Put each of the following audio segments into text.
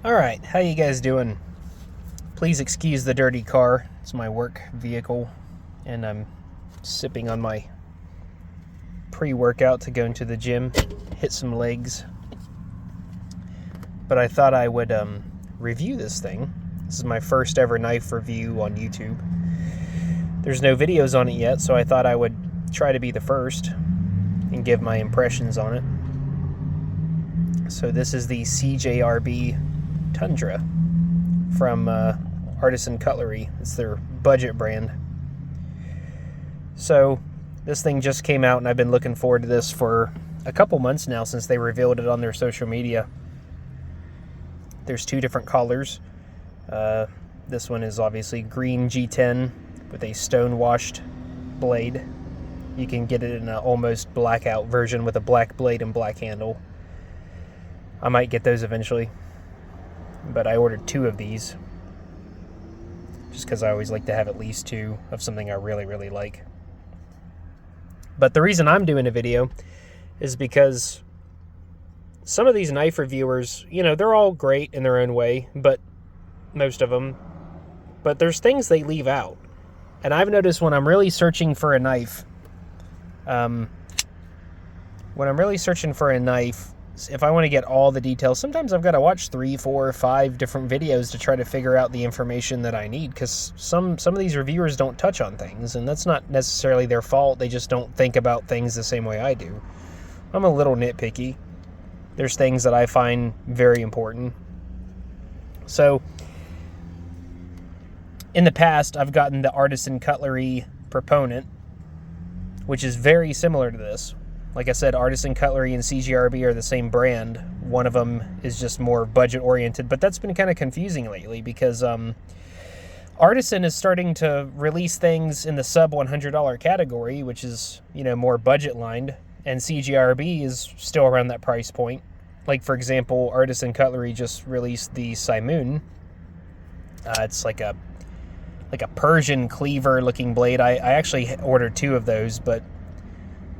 Alright, how you guys doing? Please excuse the dirty car. It's my work vehicle, and I'm sipping on my pre-workout to go into the gym, hit some legs. But I thought I would review this thing. This is my first ever knife review on YouTube. There's no videos on it yet, so I thought I would try to be the first and give my impressions on it. So this is the CJRB Tundra from Artisan Cutlery. It's their budget brand. So this thing just came out, and I've been looking forward to this for a couple months now since they revealed it on their social media. There's two different colors. This one is obviously green G10 with a stone-washed blade. You can get it in an almost blackout version with a black blade and black handle. I might get those eventually, but I ordered two of these just because I always like to have at least two of something I really, really like. But the reason I'm doing a video is because some of these knife reviewers, they're all great in their own way, but most of them, but there's things they leave out. And I've noticed when I'm really searching for a knife, if I want to get all the details, sometimes I've got to watch 3, 4, 5 different videos to try to figure out the information that I need, because some of these reviewers don't touch on things, and that's not necessarily their fault. They just don't think about things the same way I do. I'm a little nitpicky. There's things that I find very important. So in the past, I've gotten the Artisan Cutlery Proponent, which is very similar to this. Like I said, Artisan Cutlery and CJRB are the same brand. One of them is just more budget-oriented, but that's been kind of confusing lately because Artisan is starting to release things in the sub-$100 category, which is, more budget-lined, and CJRB is still around that price point. Like, for example, Artisan Cutlery just released the Simoon. It's like a Persian cleaver-looking blade. I actually ordered two of those, but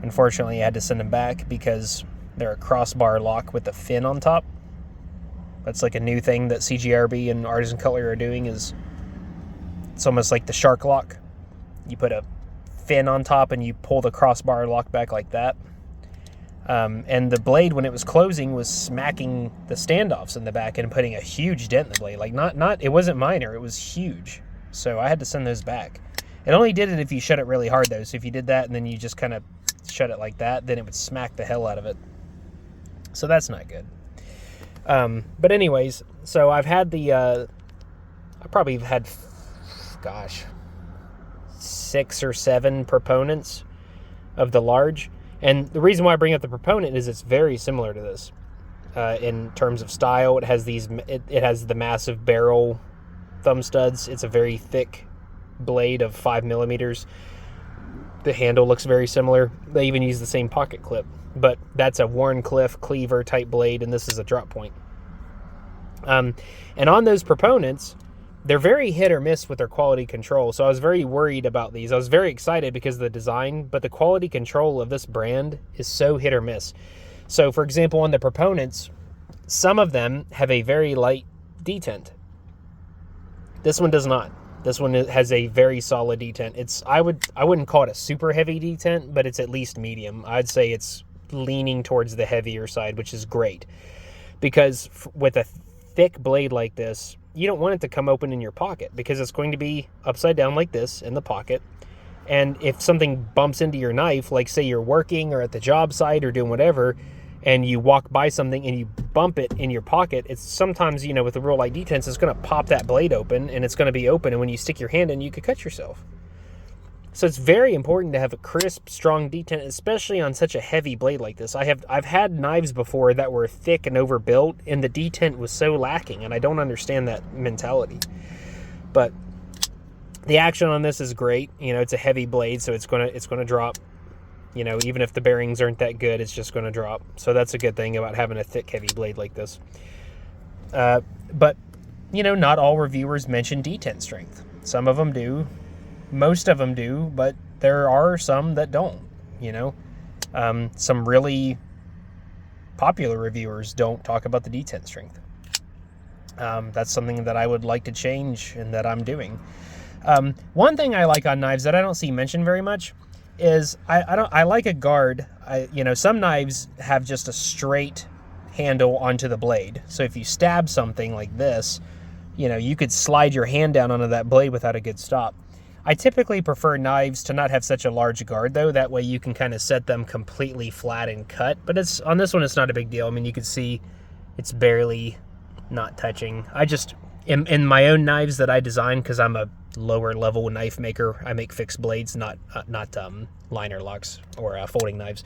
unfortunately, I had to send them back because they're a crossbar lock with a fin on top. That's like a new thing that CJRB and Artisan Cutlery are doing. It's almost like the shark lock. You put a fin on top and you pull the crossbar lock back like that. And the blade, when it was closing, was smacking the standoffs in the back and putting a huge dent in the blade. Like it wasn't minor, it was huge. So I had to send those back. It only did it if you shut it really hard, though. So if you did that and then you just kind of shut it like that, then it would smack the hell out of it. So that's not good. But anyways, so I've had I probably have had, 6 or 7 proponents of the large. And the reason why I bring up the proponent is it's very similar to this in terms of style. It has it has the massive barrel thumb studs. It's a very thick blade of 5 millimeters. The handle looks very similar. They even use the same pocket clip, but that's a Warncliffe cleaver type blade, and this is a drop point. And on those proponents, they're very hit or miss with their quality control. So I was very worried about these. I was very excited because of the design, but the quality control of this brand is so hit or miss. So for example, on the proponents, some of them have a very light detent. This one does not. This one has a very solid detent. I wouldn't call it a super heavy detent, but it's at least medium. I'd say it's leaning towards the heavier side, which is great. Because with a thick blade like this, you don't want it to come open in your pocket because it's going to be upside down like this in the pocket. And if something bumps into your knife, like say you're working or at the job site or doing whatever, and you walk by something and you bump it in your pocket, it's sometimes, with the real light detents, it's going to pop that blade open and it's going to be open. And when you stick your hand in, you could cut yourself. So it's very important to have a crisp, strong detent, especially on such a heavy blade like this. I've had knives before that were thick and overbuilt, and the detent was so lacking, and I don't understand that mentality. But the action on this is great. It's a heavy blade, so it's gonna drop. Even if the bearings aren't that good, it's just gonna drop. So that's a good thing about having a thick, heavy blade like this. But not all reviewers mention detent strength. Some of them do. Most of them do, but there are some that don't, Some really popular reviewers don't talk about the detent strength. That's something that I would like to change and that I'm doing. One thing I like on knives that I don't see mentioned very much is I like a guard. Some knives have just a straight handle onto the blade. So if you stab something like this, you could slide your hand down onto that blade without a good stop. I typically prefer knives to not have such a large guard though. That way you can kind of set them completely flat and cut. But on this one, it's not a big deal. I mean, you can see it's barely not touching. I just, in my own knives that I design, because I'm a lower level knife maker, I make fixed blades, not liner locks or folding knives.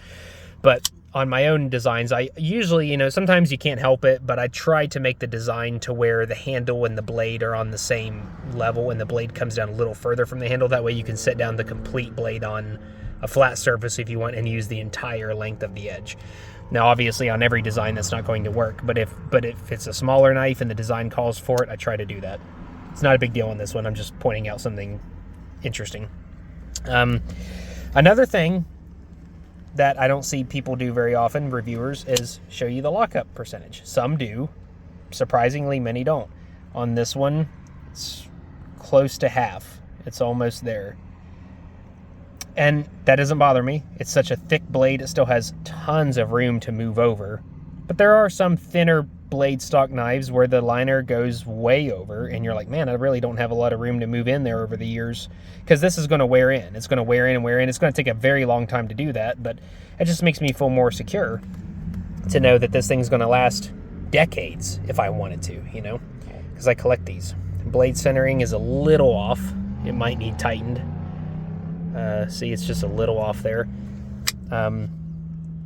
But on my own designs, I usually, sometimes you can't help it, but I try to make the design to where the handle and the blade are on the same level and the blade comes down a little further from the handle. That way you can set down the complete blade on a flat surface if you want and use the entire length of the edge. Now, obviously, on every design, that's not going to work, but if it's a smaller knife and the design calls for it, I try to do that. It's not a big deal on this one. I'm just pointing out something interesting. Another thing that I don't see people do very often, reviewers, is show you the lockup percentage. Some do. Surprisingly, many don't. On this one, it's close to half. It's almost there. And that doesn't bother me. It's such a thick blade, it still has tons of room to move over. But there are some thinner blade stock knives where the liner goes way over, and you're like, man, I really don't have a lot of room to move in there over the years, because this is going to wear in. It's going to wear in and wear in. It's going to take a very long time to do that, but it just makes me feel more secure to know that this thing's going to last decades if I wanted to, because I collect these. Blade centering is a little off. It might need tightened. See, it's just a little off there.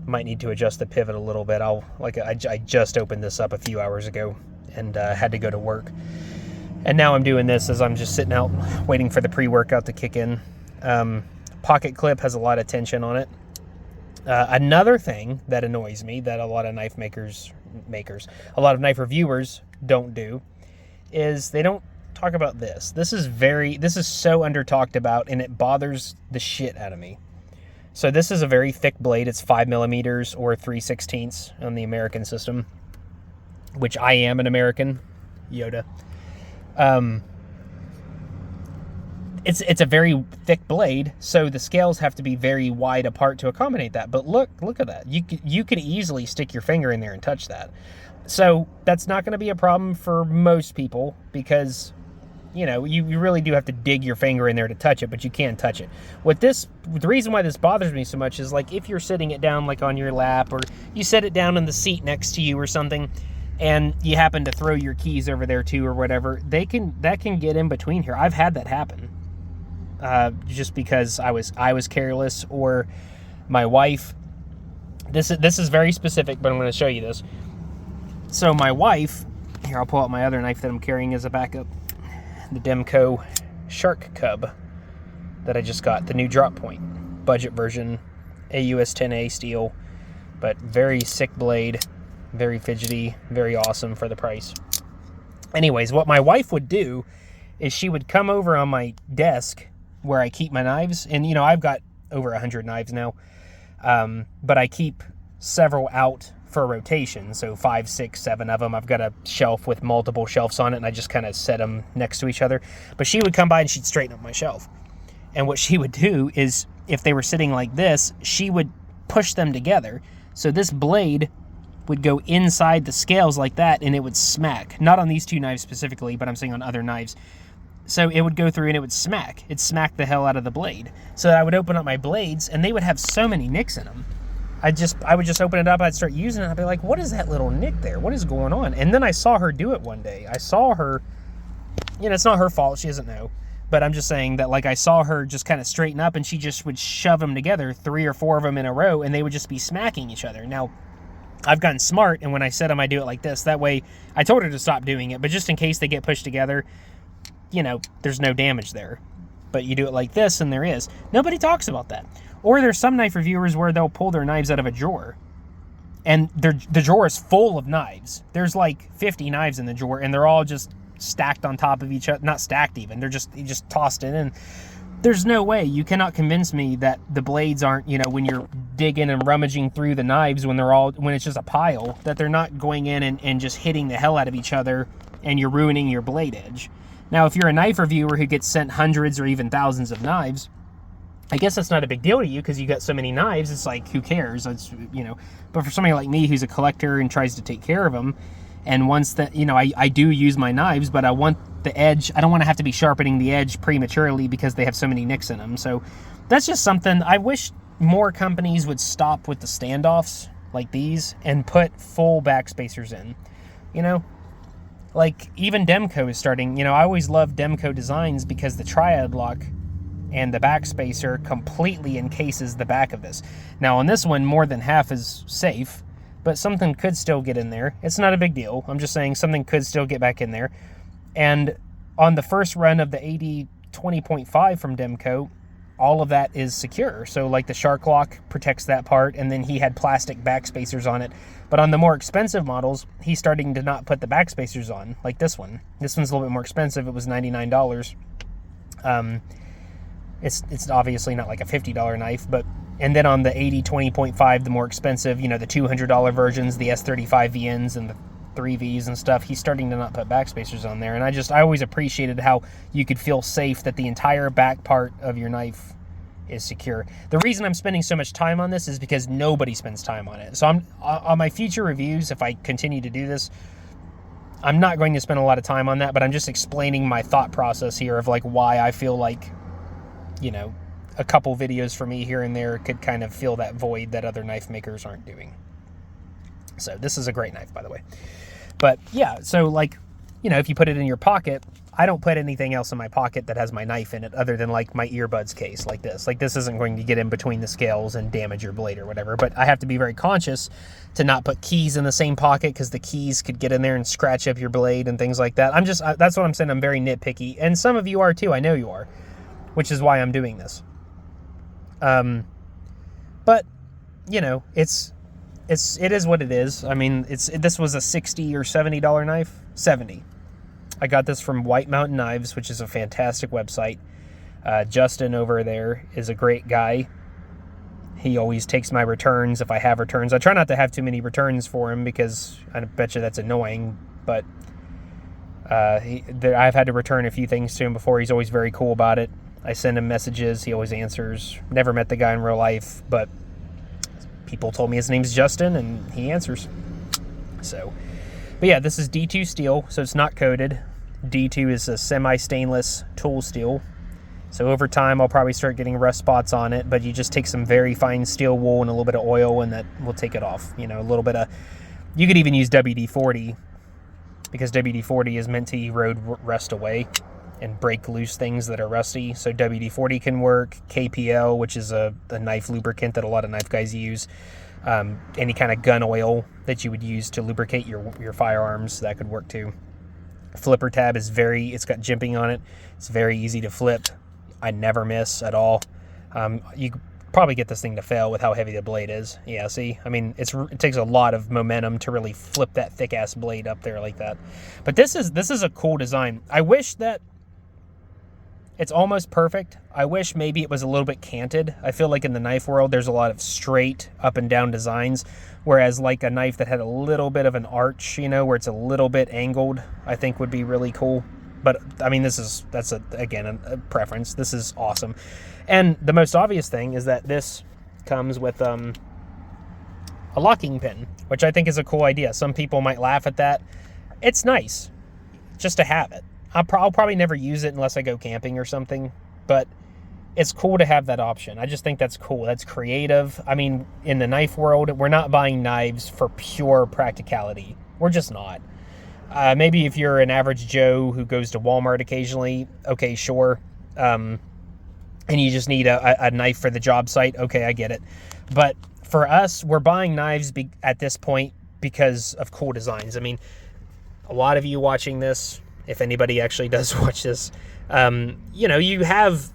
Might need to adjust the pivot a little bit. I just opened this up a few hours ago and had to go to work. And now I'm doing this as I'm just sitting out waiting for the pre-workout to kick in. Pocket clip has a lot of tension on it. Another thing that annoys me that a lot of knife a lot of knife reviewers don't do is they don't talk about this. This is so under talked about, and it bothers the shit out of me. So this is a very thick blade. It's 5 millimeters or 3/16 on the American system, which I am an American, Yoda. It's a very thick blade, so the scales have to be very wide apart to accommodate that. But look at that. You could easily stick your finger in there and touch that. So that's not going to be a problem for most people, because you really do have to dig your finger in there to touch it, but you can touch it. The reason why this bothers me so much is, like, if you're sitting it down like on your lap, or you set it down in the seat next to you or something, and you happen to throw your keys over there too or whatever, that can get in between here. I've had that happen. Just because I was careless, or my wife. This is very specific, but I'm going to show you this. So my wife, here, I'll pull out my other knife that I'm carrying as a backup. The Demco Shark Cub that I just got, the new drop point, budget version, AUS 10A steel, but very sick blade, very fidgety, very awesome for the price. Anyways, what my wife would do is she would come over on my desk where I keep my knives, and I've got over 100 knives now, but I keep several out for rotation, so 5, 6, 7 of them. I've got a shelf with multiple shelves on it, and I just kind of set them next to each other. But she would come by and she'd straighten up my shelf. And what she would do is, if they were sitting like this, she would push them together. So this blade would go inside the scales like that, and it would smack. Not on these two knives specifically, but I'm saying on other knives. So it would go through and it would smack. It'd smack the hell out of the blade. So I would open up my blades, and they would have so many nicks in them. I would just open it up, I'd start using it, I'd be like, what is that little nick there? What is going on? And then I saw her do it one day. I saw her, it's not her fault, she doesn't know. But I'm just saying that, like, I saw her just kind of straighten up, and she just would shove them together, 3 or 4 of them in a row, and they would just be smacking each other. Now, I've gotten smart, and when I set them, I do it like this. That way, I told her to stop doing it, but just in case they get pushed together, there's no damage there. But you do it like this, and there is. Nobody talks about that. Or there's some knife reviewers where they'll pull their knives out of a drawer, and the drawer is full of knives. There's like 50 knives in the drawer, and they're all just stacked on top of each other. Not stacked even. They're just tossed in. And there's no way. You cannot convince me that the blades aren't, when you're digging and rummaging through the knives when it's just a pile, that they're not going in and just hitting the hell out of each other and you're ruining your blade edge. Now, if you're a knife reviewer who gets sent hundreds or even thousands of knives, I guess that's not a big deal to you because you got so many knives. It's like, who cares? It's, you know, but for somebody like me who's a collector and tries to take care of them, and once that, you know, I do use my knives, but I want the edge, I don't want to have to be sharpening the edge prematurely because they have so many nicks in them. So that's just something, I wish more companies would stop with the standoffs like these and put full backspacers in, you know? Like, even Demco is starting, you know, I always loved Demco designs because the triad lock and the backspacer completely encases the back of this. Now on this one, more than half is safe, but something could still get in there. It's not a big deal. I'm just saying something could still get back in there. And on the first run of the 80-20.5 from Demco, all of that is secure. So like the shark lock protects that part, and then he had plastic backspacers on it. But on the more expensive models, he's starting to not put the backspacers on, like this one. This one's a little bit more expensive. It was $99. It's obviously not like a $50 knife, but, and then on the 80-20.5, the more expensive, you know, the $200 versions, the S35 VNs and the 3Vs and stuff, he's starting to not put backspacers on there. And I always appreciated how you could feel safe that the entire back part of your knife is secure. The reason I'm spending so much time on this is because nobody spends time on it. So I'm on my future reviews, if I continue to do this, I'm not going to spend a lot of time on that, but I'm just explaining my thought process here of like why I feel like, you know, a couple videos for me here and there could kind of fill that void that other knife makers aren't doing. So this is a great knife, by the way. But yeah, so like, you know, if you put it in your pocket, I don't put anything else in my pocket that has my knife in it other than like my earbuds case like this. Like this isn't going to get in between the scales and damage your blade or whatever, but I have to be very conscious to not put keys in the same pocket because the keys could get in there and scratch up your blade and things like that. That's what I'm saying. I'm very nitpicky. And some of you are too. I know you are, which is why I'm doing this. But you know, it is what it is. I mean, this was a $60 or $70 knife. 70. I got this from White Mountain Knives, which is a fantastic website. Justin over there is a great guy. He always takes my returns if I have returns. I try not to have too many returns for him because I bet you that's annoying, but I've had to return a few things to him before. He's always very cool about it. I send him messages. He always answers. Never met the guy in real life, but people told me his name's Justin, and he answers. So, but yeah, this is D2 steel, so it's not coated. D2 is a semi-stainless tool steel. So over time, I'll probably start getting rust spots on it, but you just take some very fine steel wool and a little bit of oil, and that will take it off. You know, a little bit of, you could even use WD-40, because WD-40 is meant to erode rust away and break loose things that are rusty. So WD-40 can work. KPL, which is a knife lubricant that a lot of knife guys use. Any kind of gun oil that you would use to lubricate your firearms, that could work too. Flipper tab is it's got jimping on it. It's very easy to flip. I never miss at all. You could probably get this thing to fail with how heavy the blade is. Yeah, see? I mean, it takes a lot of momentum to really flip that thick-ass blade up there like that. But this is a cool design. I wish that it's almost perfect. I wish maybe it was a little bit canted. I feel like in the knife world, there's a lot of straight up and down designs, whereas like a knife that had a little bit of an arch, you know, where it's a little bit angled, I think would be really cool. But I mean, that's again a preference. This is awesome. And the most obvious thing is that this comes with a locking pin, which I think is a cool idea. Some people might laugh at that. It's nice just to have it. I'll probably never use it unless I go camping or something, but it's cool to have that option. I just think that's cool. That's creative. I mean, in the knife world, we're not buying knives for pure practicality. We're just not. Maybe if you're an average Joe who goes to Walmart occasionally, okay, sure. And you just need a knife for the job site, okay, I get it. But for us, we're buying knives at this point because of cool designs. I mean, a lot of you watching this, if anybody actually does watch this, you know, you have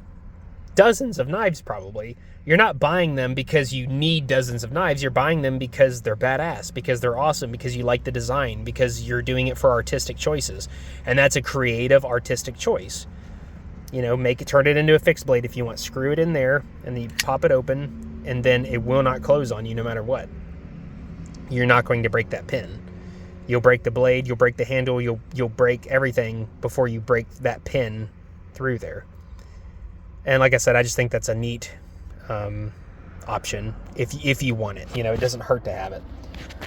dozens of knives probably. You're not buying them because you need dozens of knives. You're buying them because they're badass, because they're awesome, because you like the design, because you're doing it for artistic choices. And that's a creative, artistic choice. You know, turn it into a fixed blade if you want. Screw it in there, and then you pop it open, and then it will not close on you no matter what. You're not going to break that pin. You'll break the blade, you'll break the handle, you'll break everything before you break that pin through there. And like I said, I just think that's a neat option if you want it. You know, it doesn't hurt to have it.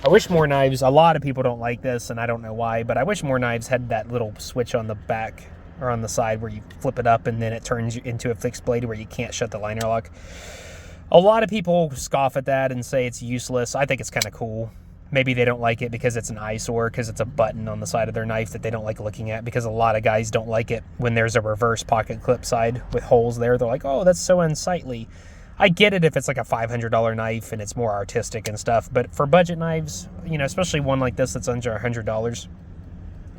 I wish more knives, a lot of people don't like this, and I don't know why, but I wish more knives had that little switch on the back or on the side where you flip it up and then it turns into a fixed blade where you can't shut the liner lock. A lot of people scoff at that and say it's useless. I think it's kind of cool. Maybe they don't like it because it's an eyesore, because it's a button on the side of their knife that they don't like looking at, because a lot of guys don't like it when there's a reverse pocket clip side with holes there. They're like, oh, that's so unsightly. I get it if it's like a $500 knife and it's more artistic and stuff, but for budget knives, you know, especially one like this that's under $100,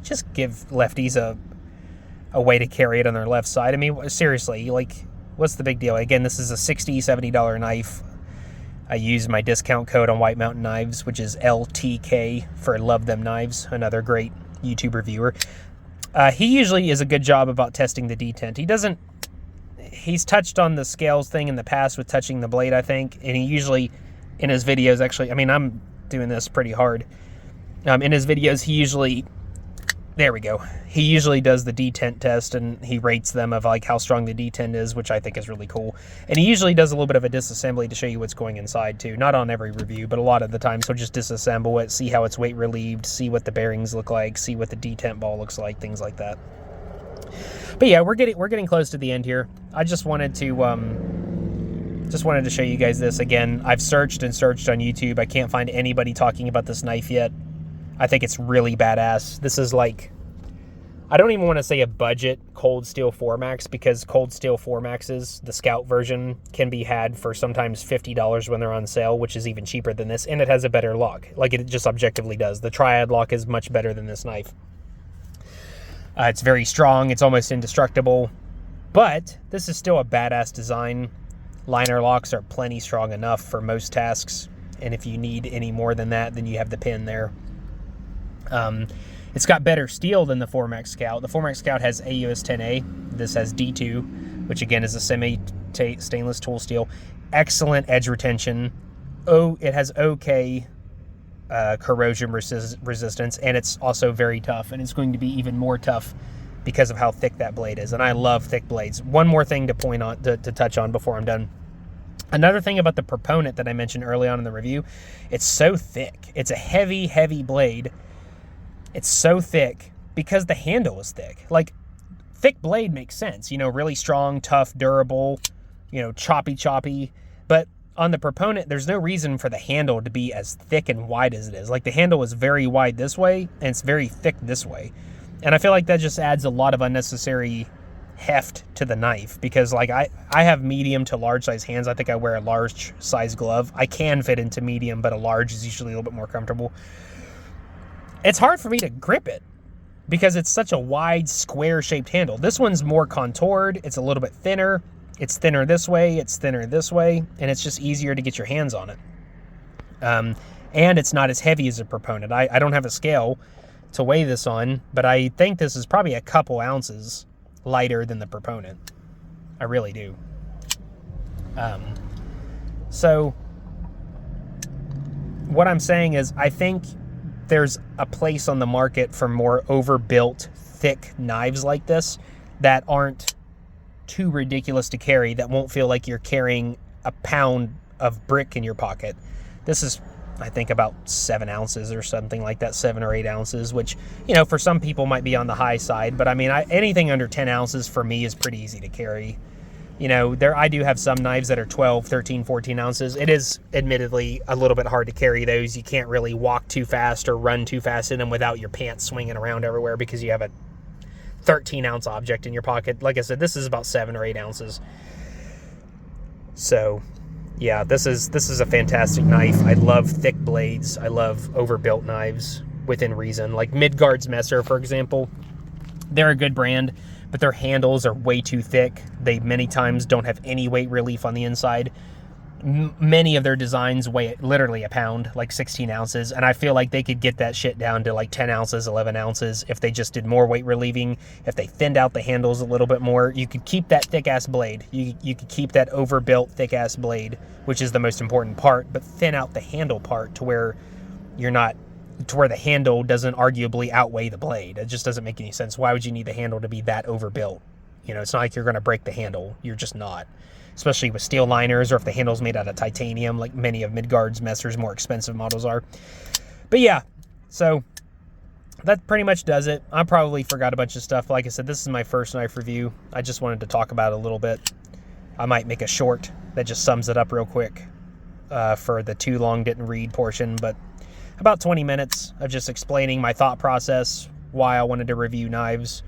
just give lefties a way to carry it on their left side. I mean, seriously, like, what's the big deal? Again, this is a $60, $70 knife. I use my discount code on White Mountain Knives, which is LTK for Love Them Knives, another great YouTube reviewer. He usually is a good job about testing the detent. He's touched on the scales thing in the past with touching the blade, I think, and he usually, in his videos, actually, I mean, I'm doing this pretty hard. In his videos, he usually does the detent test, and he rates them of like how strong the detent is, which I think is really cool. And he usually does a little bit of a disassembly to show you what's going inside too. Not on every review, but a lot of the time. So just disassemble it, see how it's weight relieved, see what the bearings look like, see what the detent ball looks like, things like that. But yeah, we're getting close to the end here. I just wanted to show you guys this again. I've searched and searched on YouTube. I can't find anybody talking about this knife yet. I think it's really badass. This is like, I don't even want to say a budget Cold Steel 4MAX, because Cold Steel 4MAXs, the Scout version, can be had for sometimes $50 when they're on sale, which is even cheaper than this, and it has a better lock. Like, it just objectively does. The Triad lock is much better than this knife. It's very strong. It's almost indestructible, but this is still a badass design. Liner locks are plenty strong enough for most tasks, and if you need any more than that, then you have the pin there. It's got better steel than the 4MAX Scout. The 4MAX Scout has AUS 10A. This has D2, which again is a semi-stainless tool steel. Excellent edge retention. It has okay corrosion resistance, and it's also very tough, and it's going to be even more tough because of how thick that blade is, and I love thick blades. One more thing to point on, to touch on before I'm done. Another thing about the proponent that I mentioned early on in the review, it's so thick. It's a heavy, heavy blade. It's so thick because the handle is thick. Like, thick blade makes sense, you know, really strong, tough, durable, you know, choppy. But on the proponent, there's no reason for the handle to be as thick and wide as it is. Like, the handle is very wide this way, and it's very thick this way. And I feel like that just adds a lot of unnecessary heft to the knife, because like I have medium to large size hands. I think I wear a large size glove. I can fit into medium, but a large is usually a little bit more comfortable. It's hard for me to grip it because it's such a wide square shaped handle. This one's more contoured. It's a little bit thinner. It's thinner this way. It's thinner this way. And it's just easier to get your hands on it. And it's not as heavy as a proponent. I don't have a scale to weigh this on, but I think this is probably a couple ounces lighter than the proponent. I really do. So what I'm saying is, I think there's a place on the market for more overbuilt, thick knives like this that aren't too ridiculous to carry, that won't feel like you're carrying a pound of brick in your pocket. This is, I think, about 7 ounces or something like that, 7 or 8 ounces, which, you know, for some people might be on the high side, but I mean, anything under 10 ounces for me is pretty easy to carry. You know, I do have some knives that are 12, 13, 14 ounces. It is admittedly a little bit hard to carry those. You can't really walk too fast or run too fast in them without your pants swinging around everywhere because you have a 13-ounce object in your pocket. Like I said, this is about 7 or 8 ounces. So, yeah, this is a fantastic knife. I love thick blades. I love overbuilt knives within reason. Like Midgard's Messer, for example. They're a good brand, but their handles are way too thick. They many times don't have any weight relief on the inside. Many of their designs weigh literally a pound, like 16 ounces, and I feel like they could get that shit down to like 10 ounces, 11 ounces if they just did more weight relieving, if they thinned out the handles a little bit more. You could keep that thick-ass blade. You could keep that overbuilt thick-ass blade, which is the most important part, but thin out the handle part to where you're not to where the handle doesn't arguably outweigh the blade. It just doesn't make any sense. Why would you need the handle to be that overbuilt? You know, it's not like you're going to break the handle. You're just not. Especially with steel liners, or if the handle's made out of titanium, like many of Midgard's Messer's more expensive models are. But yeah, so that pretty much does it. I probably forgot a bunch of stuff. Like I said, this is my first knife review. I just wanted to talk about it a little bit. I might make a short that just sums it up real quick for the too long didn't read portion, but about 20 minutes of just explaining my thought process, why I wanted to review knives,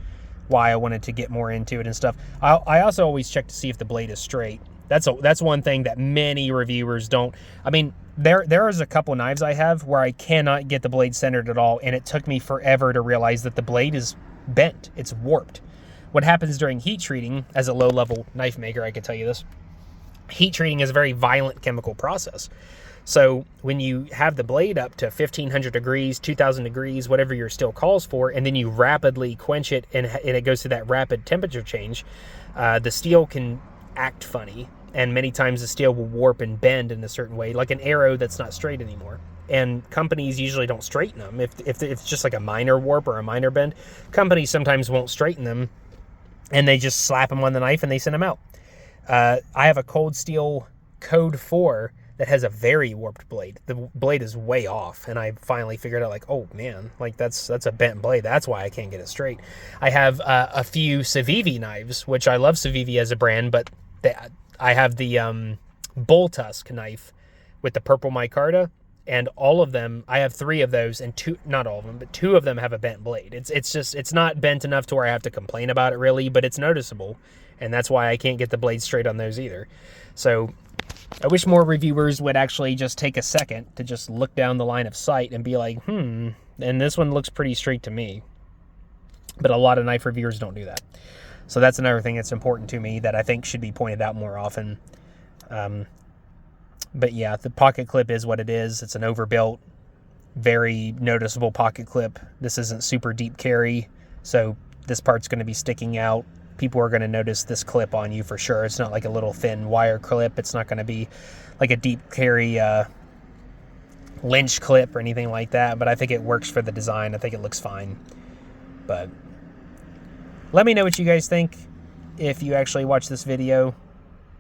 why I wanted to get more into it and stuff. I also always check to see if the blade is straight. That's one thing that many reviewers don't. I mean, there is a couple knives I have where I cannot get the blade centered at all, and it took me forever to realize that the blade is bent. It's warped. What happens during heat treating, as a low-level knife maker, I can tell you this, heat treating is a very violent chemical process. So when you have the blade up to 1500 degrees, 2000 degrees, whatever your steel calls for, and then you rapidly quench it and it goes through that rapid temperature change, the steel can act funny. And many times the steel will warp and bend in a certain way, like an arrow that's not straight anymore. And companies usually don't straighten them. If it's just like a minor warp or a minor bend, companies sometimes won't straighten them, and they just slap them on the knife and they send them out. I have a cold steel Code 4 that has a very warped blade. The blade is way off, and I finally figured out, like, oh man, like that's a bent blade. That's why I can't get it straight. I have a few Civivi knives, which I love Civivi as a brand, but I have the bull tusk knife with the purple micarta, and all of them, I have 3 of those, and not all of them, but 2 of them have a bent blade. It's not bent enough to where I have to complain about it really, but it's noticeable, and that's why I can't get the blade straight on those either. So I wish more reviewers would actually just take a second to just look down the line of sight and be like, and this one looks pretty straight to me. But a lot of knife reviewers don't do that. So that's another thing that's important to me that I think should be pointed out more often. But yeah, the pocket clip is what it is. It's an overbuilt, very noticeable pocket clip. This isn't super deep carry, so this part's going to be sticking out. People are going to notice this clip on you for sure. It's not like a little thin wire clip. It's not going to be like a deep carry Lynch clip or anything like that, but I think it works for the design. I think it looks fine. But let me know what you guys think. If you actually watch this video,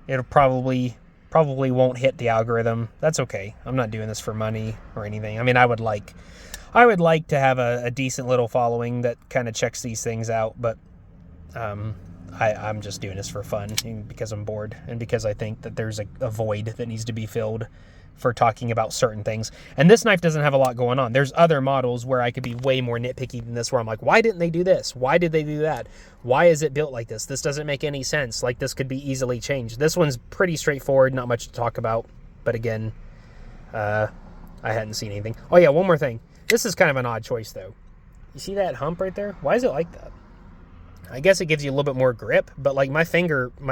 it'll probably won't hit the algorithm. That's okay. I'm not doing this for money or anything. I mean, I would like to have a decent little following that kind of checks these things out, but I'm just doing this for fun and because I'm bored and because I think that there's a void that needs to be filled for talking about certain things. And this knife doesn't have a lot going on. There's other models where I could be way more nitpicky than this, where I'm like, why didn't they do this? Why did they do that? Why is it built like this? This doesn't make any sense. Like, this could be easily changed. This one's pretty straightforward, not much to talk about. But again, I hadn't seen anything. Oh yeah, one more thing. This is kind of an odd choice though. You see that hump right there? Why is it like that? I guess it gives you a little bit more grip, but like my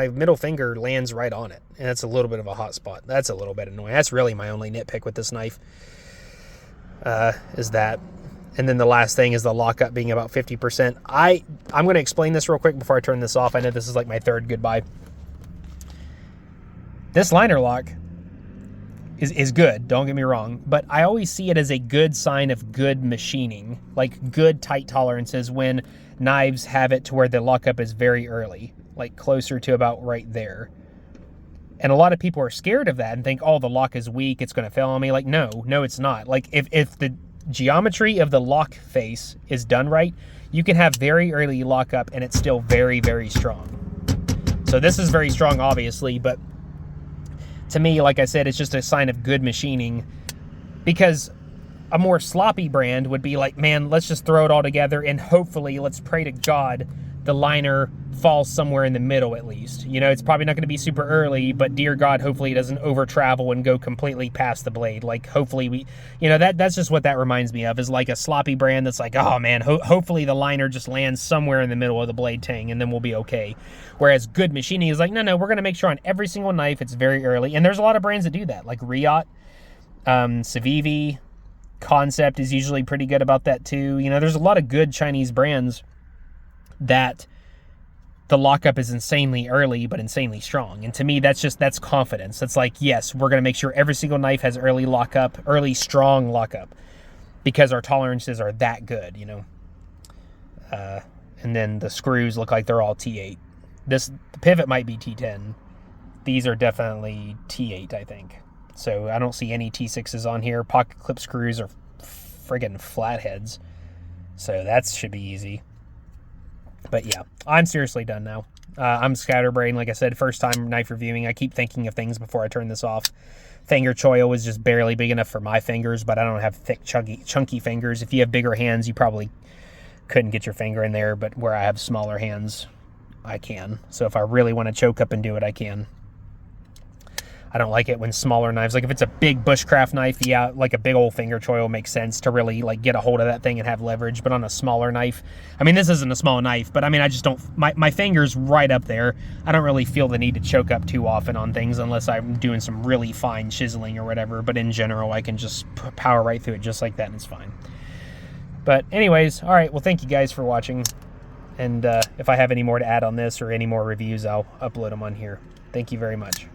middle finger lands right on it, and it's a little bit of a hot spot. That's a little bit annoying. That's really my only nitpick with this knife, is that. And then the last thing is the lockup being about 50%. I'm going to explain this real quick before I turn this off. I know this is like my third goodbye. This liner lock is good, don't get me wrong, but I always see it as a good sign of good machining, like good tight tolerances when knives have it to where the lockup is very early, like closer to about right there. And a lot of people are scared of that and think, oh, the lock is weak, it's going to fail on me. Like, no, it's not. Like, if the geometry of the lock face is done right, you can have very early lockup and it's still very, very strong. So this is very strong, obviously, but to me, like I said, it's just a sign of good machining, because a more sloppy brand would be like, man, let's just throw it all together and hopefully, let's pray to God, the liner falls somewhere in the middle at least. You know, it's probably not going to be super early, but dear God, hopefully it doesn't over travel and go completely past the blade. Like, hopefully that's just what that reminds me of, is like a sloppy brand that's like, oh man, hopefully the liner just lands somewhere in the middle of the blade tang and then we'll be okay. Whereas good machining is like, no, we're going to make sure on every single knife it's very early. And there's a lot of brands that do that, like Riot, Civivi, Concept is usually pretty good about that too. You know, there's a lot of good Chinese brands that the lockup is insanely early but insanely strong. And to me, that's confidence. That's like, yes, we're going to make sure every single knife has early lockup, early strong lockup. because our tolerances are that good, you know. And then the screws look like they're all T8. The pivot might be T10. These are definitely T8, I think. So I don't see any T6s on here. Pocket clip screws are friggin' flatheads. So that should be easy. But yeah, I'm seriously done now. I'm scatterbrained, like I said, first time knife reviewing. I keep thinking of things before I turn this off. Finger choil was just barely big enough for my fingers, but I don't have thick, chunky fingers. If you have bigger hands, you probably couldn't get your finger in there, but where I have smaller hands, I can. So if I really want to choke up and do it, I can. I don't like it when smaller knives, like if it's a big bushcraft knife, yeah, like a big old finger choil makes sense to really like get a hold of that thing and have leverage. But on a smaller knife, I mean, this isn't a small knife, but I mean, I just don't, my finger's right up there. I don't really feel the need to choke up too often on things unless I'm doing some really fine chiseling or whatever. But in general, I can just power right through it just like that and it's fine. But anyways, all right, well, thank you guys for watching. And if I have any more to add on this or any more reviews, I'll upload them on here. Thank you very much.